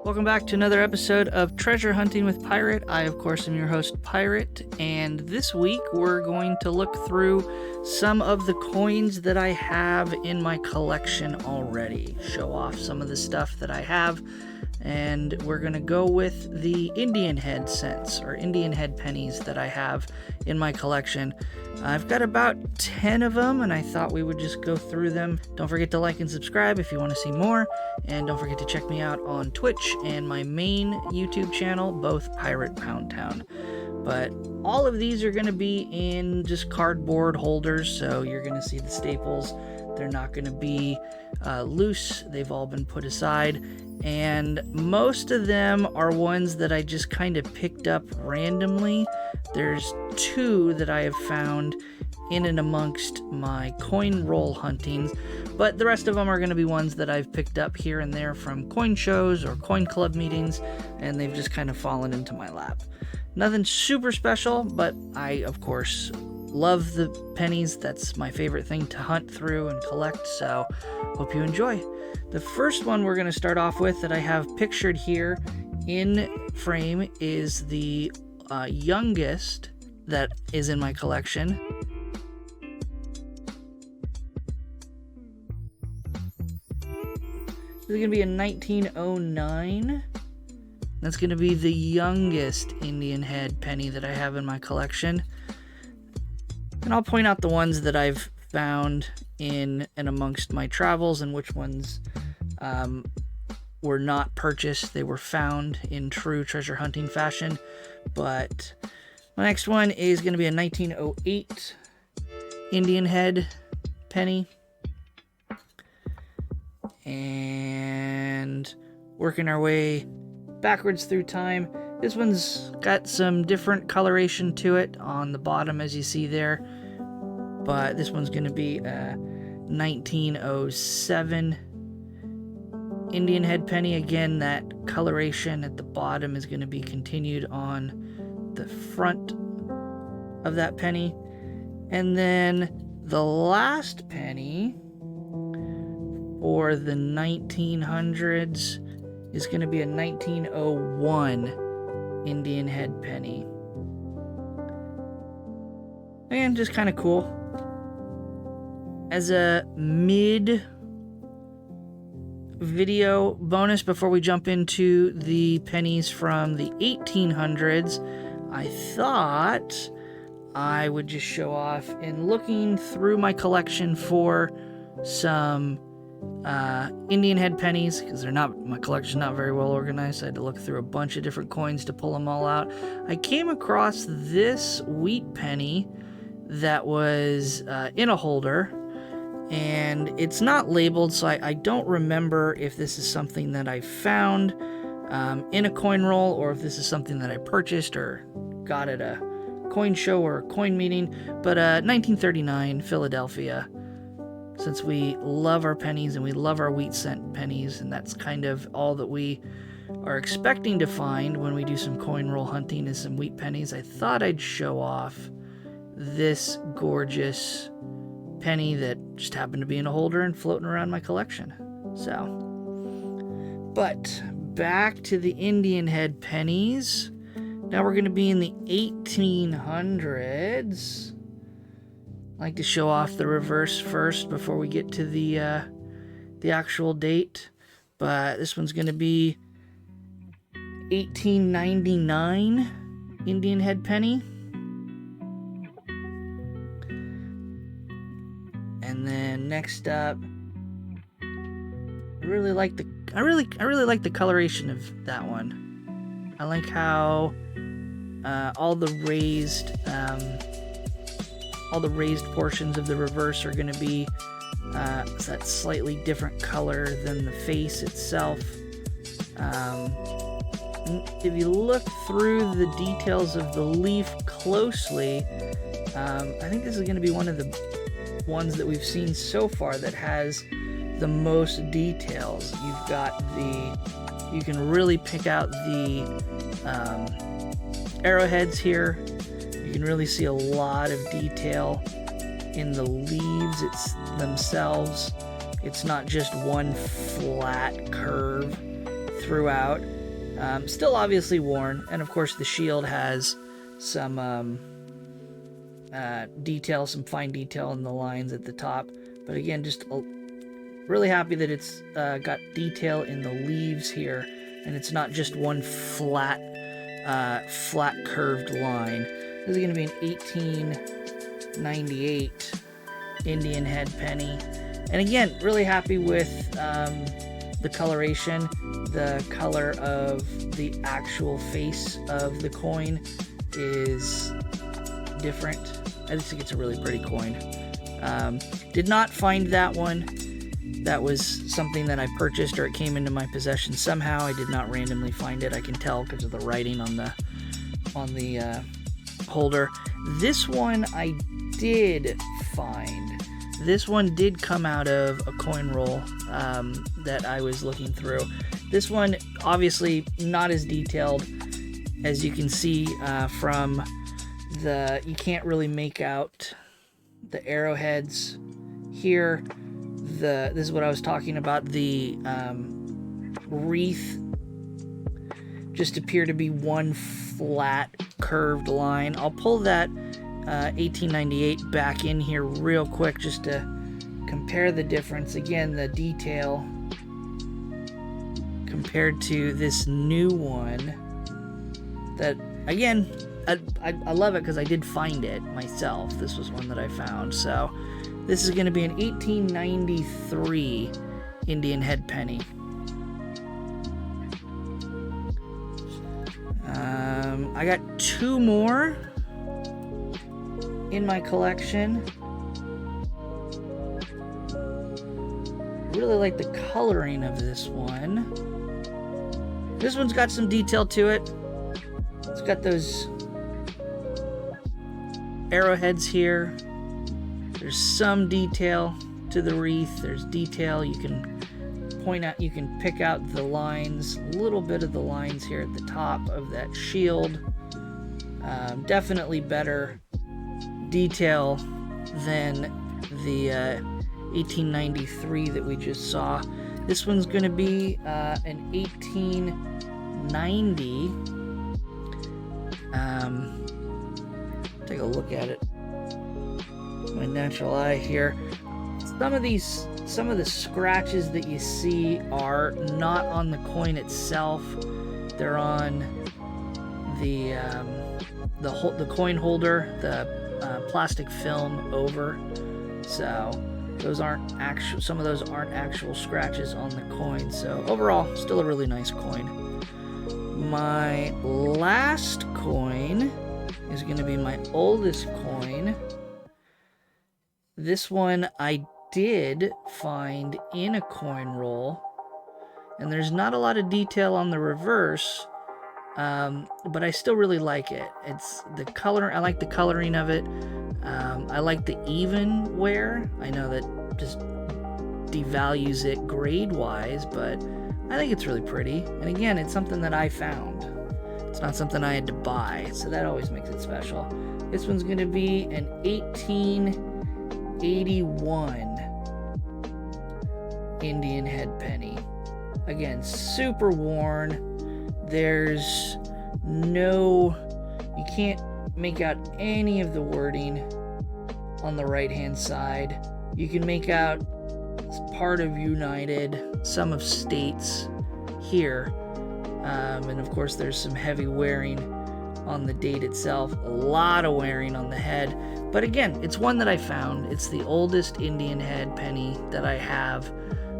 Welcome back to another episode of Treasure Hunting with Pirate. I, of course, am your host, Pirate, and this week we're going to look through some of the coins that I have in my collection already. Show off some of the stuff that I have, and we're going to go with the Indian head cents, or Indian head pennies that I have in my collection. I've got about 10 of them, and I thought we would just go through them. Don't forget to like and subscribe if you want to see more, and don't forget to check me out on Twitch and my main YouTube channel, both Pirate Pound Town. But all of these are going to be in just cardboard holders, so you're going to see the staples. They're not going to be loose. They've all been put aside, and most of them are ones that I just kind of picked up randomly. There's two that I have found in and amongst my coin roll huntings, but the rest of them are going to be ones that I've picked up here and there from coin shows or coin club meetings, and they've just kind of fallen into my lap. Nothing super special, but I, of course, love the pennies. That's my favorite thing to hunt through and collect, so hope you enjoy. The first one we're going to start off with that I have pictured here in frame is the youngest that is in my collection. This is going to be a 1909. That's going to be the youngest Indian head penny that I have in my collection. And I'll point out the ones that I've found in and amongst my travels and which ones were not purchased. They were found in true treasure hunting fashion. But my next one is going to be a 1908 Indian head penny. And working our way backwards through time. This one's got some different coloration to it on the bottom, as you see there. But this one's going to be a 1907 Indian head penny. Again, that coloration at the bottom is going to be continued on the front of that penny. And then the last penny for the 1900s is going to be a 1901 Indian head penny. And just kind of cool. As a mid video bonus before we jump into the pennies from the 1800s, I thought I would just show off in looking through my collection for some Indian head pennies, because my collection's not very well organized. I had to look through a bunch of different coins to pull them all out. I came across this wheat penny that was in a holder, and it's not labeled, so I don't remember if this is something that I found in a coin roll or if this is something that I purchased or got at a coin show or a coin meeting. But 1939 Philadelphia, since we love our pennies and we love our wheat cent pennies, and that's kind of all that we are expecting to find when we do some coin roll hunting is some wheat pennies, I thought I'd show off this gorgeous penny that just happened to be in a holder and floating around my collection. But back to the Indian head pennies. Now we're going to be in the 1800s. I like to show off the reverse first before we get to the actual date. But this one's going to be 1899 Indian head penny. And then next up, I really like the coloration of that one. I like how all the raised portions of the reverse are going to be that slightly different color than the face itself. If you look through the details of the leaf closely, I think this is going to be one of the ones that we've seen so far that has the most details. You can really pick out the arrowheads here. You can really see a lot of detail in the leaves themselves. It's not just one flat curve throughout. Still obviously worn, and of course the shield has some detail, some fine detail in the lines at the top. But again, just really happy that it's got detail in the leaves here, and it's not just one flat curved line. This is going to be an 1898 Indian head penny. And again, really happy with the coloration. The color of the actual face of the coin is different. I just think it's a really pretty coin. Did not find that one. That was something that I purchased, or it came into my possession somehow. I did not randomly find it. I can tell because of the writing on the holder. This one I did find. This one did come out of a coin roll that I was looking through. This one, obviously, not as detailed as you can see from the... You can't really make out the arrowheads here. This is what I was talking about. The wreath just appear to be one flat curved line. I'll pull that 1898 back in here real quick just to compare the difference. Again, the detail compared to this new one that, again, I love it because I did find it myself. This was one that I found. So this is going to be an 1893 Indian head penny. I got two more in my collection. Really like the coloring of this one. This one's got some detail to it. It's got those arrowheads here. There's some detail to the wreath. There's detail. You can point out, you can pick out the lines, a little bit of the lines here at the top of that shield. Definitely better detail than the 1893 that we just saw. This one's going to be an 1890. Take a look at it. My natural eye here. Some of the scratches that you see are not on the coin itself. They're on the coin holder, the plastic film over. So those aren't actual. Some of those aren't actual scratches on the coin. So overall, still a really nice coin. My last coin is going to be my oldest coin. This one I did find in a coin roll, and there's not a lot of detail on the reverse, but I still really like it. It's the color. I like the coloring of it. I like the even wear. I know that just devalues it grade wise, but I think it's really pretty. And again, it's something that I found. It's not something I had to buy, so that always makes it special. This one's going to be an 1881 Indian head penny. Again, super worn. There's no... You can't make out any of the wording on the right-hand side. You can make out part of United, some of States here. And of course, there's some heavy wearing on the date itself. A lot of wearing on the head. But again, it's one that I found. It's the oldest Indian head penny that I have.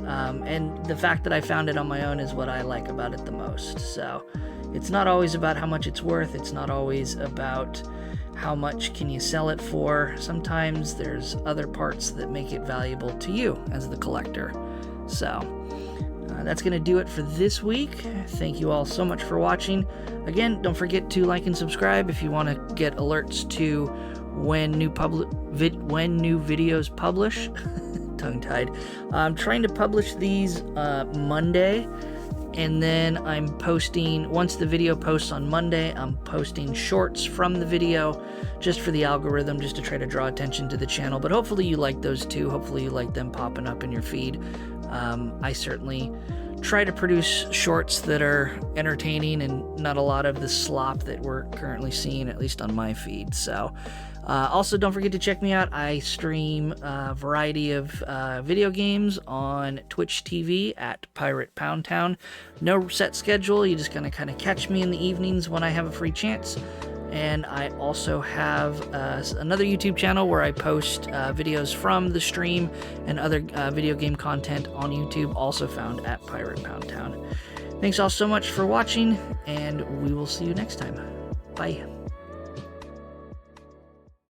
And the fact that I found it on my own is what I like about it the most. So it's not always about how much it's worth. It's not always about how much can you sell it for. Sometimes there's other parts that make it valuable to you as the collector. So that's going to do it for this week. Thank you all so much for watching. Again, don't forget to like and subscribe if you want to get alerts to when new videos publish. Tongue-tied. I'm trying to publish these Monday, and then I'm posting, once the video posts on Monday, I'm posting shorts from the video just for the algorithm, just to try to draw attention to the channel. But hopefully you like those too. Hopefully you like them popping up in your feed. I certainly try to produce shorts that are entertaining and not a lot of the slop that we're currently seeing, at least on my feed. So also, don't forget to check me out. I stream a variety of video games on Twitch TV at Pirate Pound Town. No set schedule. You're just going to kind of catch me in the evenings when I have a free chance. And I also have another YouTube channel where I post videos from the stream and other video game content on YouTube, also found at Pirate Pound Town. Thanks all so much for watching, and we will see you next time. Bye.